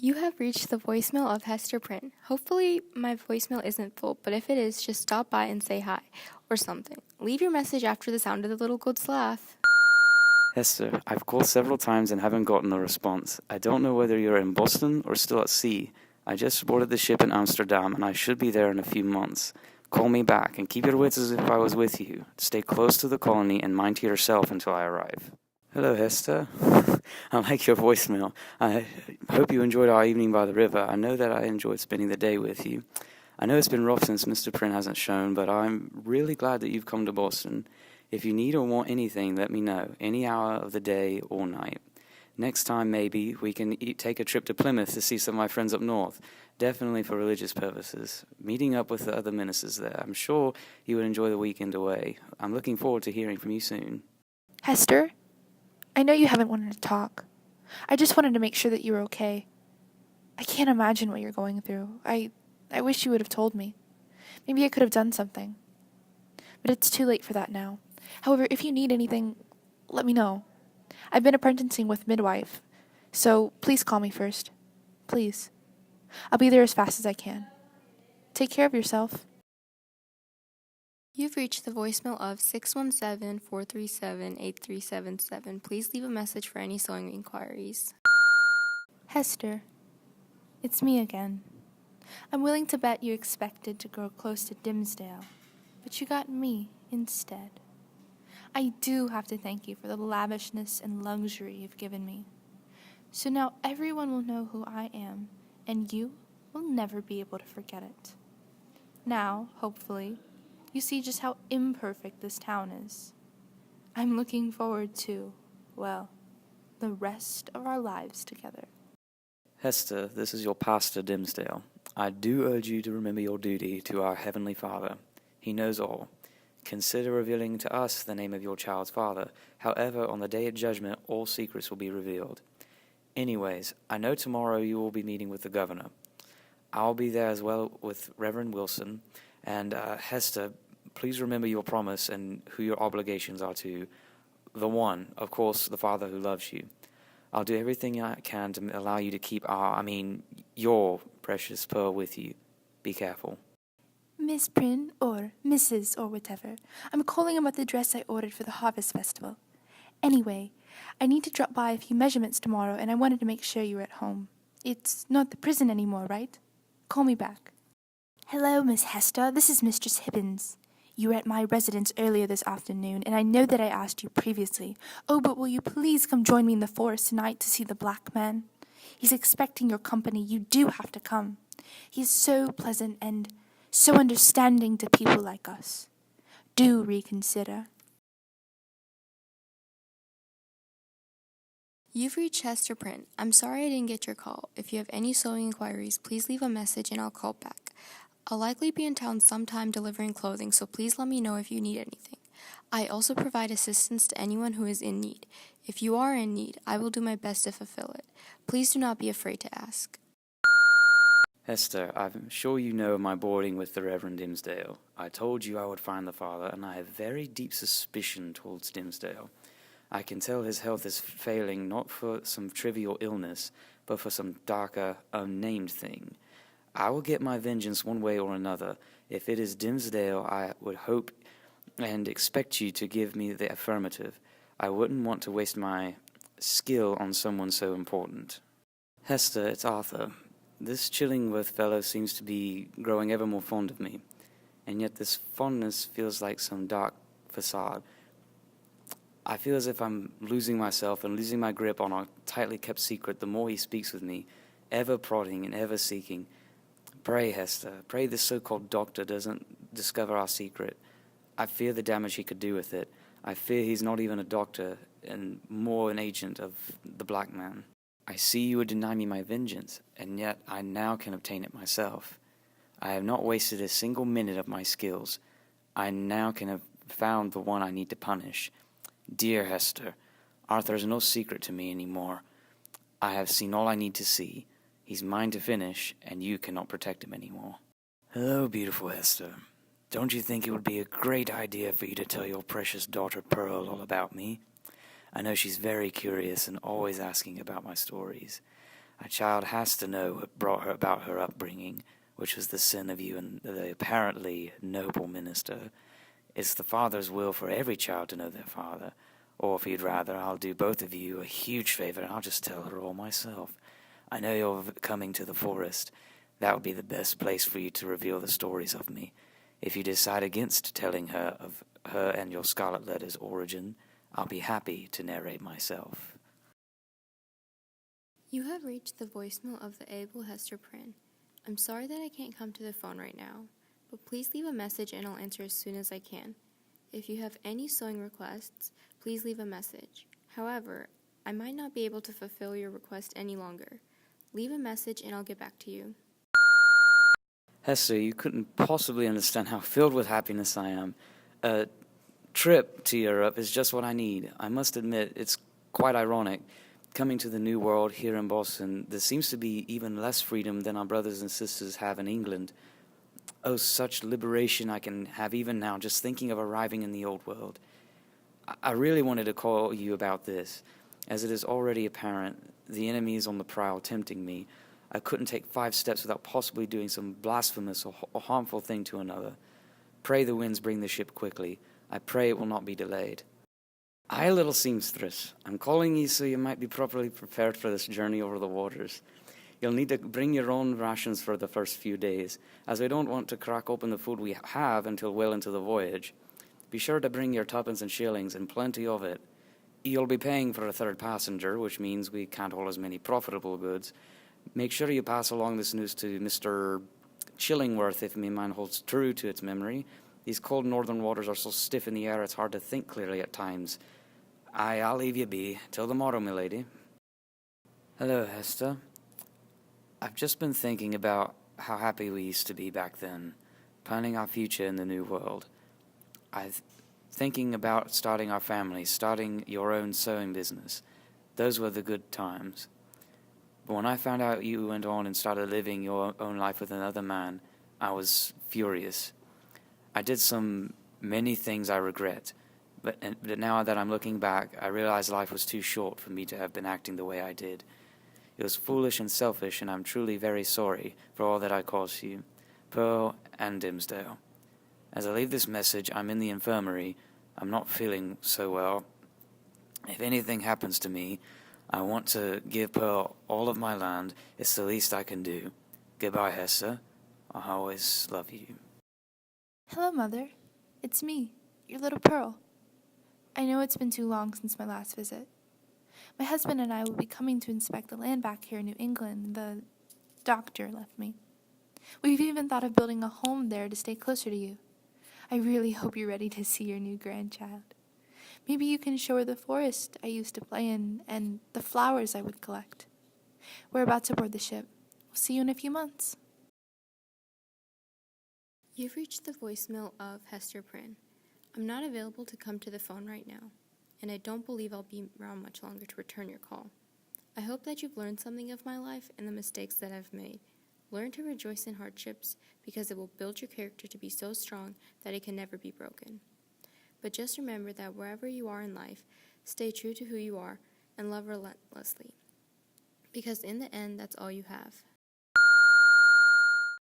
You have reached the voicemail of Hester Print. Hopefully, my voicemail isn't full, but if it is, just stop by and say hi, or something. Leave your message after the sound of the little goat's laugh. Hester, I've called several times and haven't gotten a response. I don't know whether you're in Boston or still at sea. I just boarded the ship in Amsterdam, and I should be there in a few months. Call me back, and keep your wits as if I was with you. Stay close to the colony and mind to yourself until I arrive. Hello, Hester. I like your voicemail. I hope you enjoyed our evening by the river. I know that I enjoyed spending the day with you. I know it's been rough since Mr. Print hasn't shown, but I'm really glad that you've come to Boston. If you need or want anything, let me know, any hour of the day or night. Next time, maybe, we can take a trip to Plymouth to see some of my friends up north, definitely for religious purposes. Meeting up with the other ministers there. I'm sure you would enjoy the weekend away. I'm looking forward to hearing from you soon. Hester, I know you haven't wanted to talk. I just wanted to make sure that you were okay. I can't imagine what you're going through. I wish you would have told me. Maybe I could have done something. But it's too late for that now. However, if you need anything, let me know. I've been apprenticing with midwife, so please call me first. Please. I'll be there as fast as I can. Take care of yourself. You've reached the voicemail of 617-437-8377. Please leave a message for any sewing inquiries. Hester, it's me again. I'm willing to bet you expected to grow close to Dimsdale, but you got me instead. I do have to thank you for the lavishness and luxury you've given me. So now everyone will know who I am, and you will never be able to forget it. Now, hopefully, you see just how imperfect this town is. I'm looking forward to, well, the rest of our lives together. Hester, this is your pastor, Dimsdale. I do urge you to remember your duty to our Heavenly Father. He knows all. Consider revealing to us the name of your child's father. However, on the day of judgment, all secrets will be revealed. Anyways, I know tomorrow you will be meeting with the governor. I'll be there as well with Reverend Wilson. And Hester, please remember your promise and who your obligations are to the one, of course, the Father who loves you. I'll do everything I can to allow you to keep your precious pearl with you. Be careful. Miss Prynne, or Mrs., or whatever. I'm calling about the dress I ordered for the Harvest Festival. Anyway, I need to drop by a few measurements tomorrow, and I wanted to make sure you were at home. It's not the prison anymore, right? Call me back. Hello, Miss Hester. This is Mistress Hibbins. You were at my residence earlier this afternoon, and I know that I asked you previously. Oh, but will you please come join me in the forest tonight to see the black man? He's expecting your company. You do have to come. He's so pleasant and so understanding to people like us. Do reconsider. You've reached Hester Print. I'm sorry I didn't get your call. If you have any sewing inquiries, please leave a message and I'll call back. I'll likely be in town sometime delivering clothing, so please let me know if you need anything. I also provide assistance to anyone who is in need. If you are in need, I will do my best to fulfill it. Please do not be afraid to ask. Hester, I'm sure you know my boarding with the Reverend Dimsdale. I told you I would find the father, and I have very deep suspicion towards Dimsdale. I can tell his health is failing not for some trivial illness, but for some darker, unnamed thing. I will get my vengeance one way or another. If it is Dimsdale, I would hope and expect you to give me the affirmative. I wouldn't want to waste my skill on someone so important. Hester, it's Arthur. This Chillingworth fellow seems to be growing ever more fond of me, and yet this fondness feels like some dark facade. I feel as if I'm losing myself and losing my grip on our tightly kept secret the more he speaks with me, ever prodding and ever seeking. Pray, Hester, pray this so-called doctor doesn't discover our secret. I fear the damage he could do with it. I fear he's not even a doctor, and more an agent of the black man. I see you would deny me my vengeance, and yet I now can obtain it myself. I have not wasted a single minute of my skills. I now can have found the one I need to punish. Dear Hester, Arthur is no secret to me any more. I have seen all I need to see. He's mine to finish, and you cannot protect him anymore. Hello, beautiful Hester. Don't you think it would be a great idea for you to tell your precious daughter Pearl all about me? I know she's very curious and always asking about my stories. A child has to know what brought her about her upbringing, which was the sin of you and the apparently noble minister. It's the father's will for every child to know their father. Or if you'd rather, I'll do both of you a huge favor and I'll just tell her all myself. I know you're coming to the forest. That would be the best place for you to reveal the stories of me. If you decide against telling her of her and your Scarlet letter's origin, I'll be happy to narrate myself. You have reached the voicemail of the able Hester Prynne. I'm sorry that I can't come to the phone right now, but please leave a message and I'll answer as soon as I can. If you have any sewing requests, please leave a message. However, I might not be able to fulfill your request any longer. Leave a message and I'll get back to you. Hester, you couldn't possibly understand how filled with happiness I am. A trip to Europe is just what I need. I must admit, it's quite ironic. Coming to the New World here in Boston, there seems to be even less freedom than our brothers and sisters have in England. Oh, such liberation I can have even now just thinking of arriving in the Old World. I really wanted to call you about this, as it is already apparent the enemy is on the prowl tempting me. I couldn't take 5 steps without possibly doing some blasphemous or harmful thing to another. Pray the winds bring the ship quickly. I pray it will not be delayed. Hi, little seamstress. I'm calling you so you might be properly prepared for this journey over the waters. You'll need to bring your own rations for the first few days, as we don't want to crack open the food we have until well into the voyage. Be sure to bring your tuppence and shillings, and plenty of it. You'll be paying for a third passenger, which means we can't haul as many profitable goods. Make sure you pass along this news to Mr. Chillingworth, if my mind holds true to its memory. These cold northern waters are so stiff in the air it's hard to think clearly at times. I'll leave you be. Till tomorrow, milady. Hello, Hester. I've just been thinking about how happy we used to be back then, planning our future in the new world. Thinking about starting our family, starting your own sewing business. Those were the good times. But when I found out you went on and started living your own life with another man, I was furious. I did many things I regret, but now that I'm looking back, I realize life was too short for me to have been acting the way I did. It was foolish and selfish, and I'm truly very sorry for all that I caused you, Pearl and Dimmesdale. As I leave this message, I'm in the infirmary. I'm not feeling so well. If anything happens to me, I want to give Pearl all of my land. It's the least I can do. Goodbye, Hester. I always love you. Hello, Mother. It's me, your little Pearl. I know it's been too long since my last visit. My husband and I will be coming to inspect the land back here in New England the doctor left me. We've even thought of building a home there to stay closer to you. I really hope you're ready to see your new grandchild. Maybe you can show her the forest I used to play in and the flowers I would collect. We're about to board the ship. We'll see you in a few months. You've reached the voicemail of Hester Prynne. I'm not available to come to the phone right now, and I don't believe I'll be around much longer to return your call. I hope that you've learned something of my life and the mistakes that I've made. Learn to rejoice in hardships because it will build your character to be so strong that it can never be broken. But just remember that wherever you are in life, stay true to who you are and love relentlessly, because in the end, that's all you have.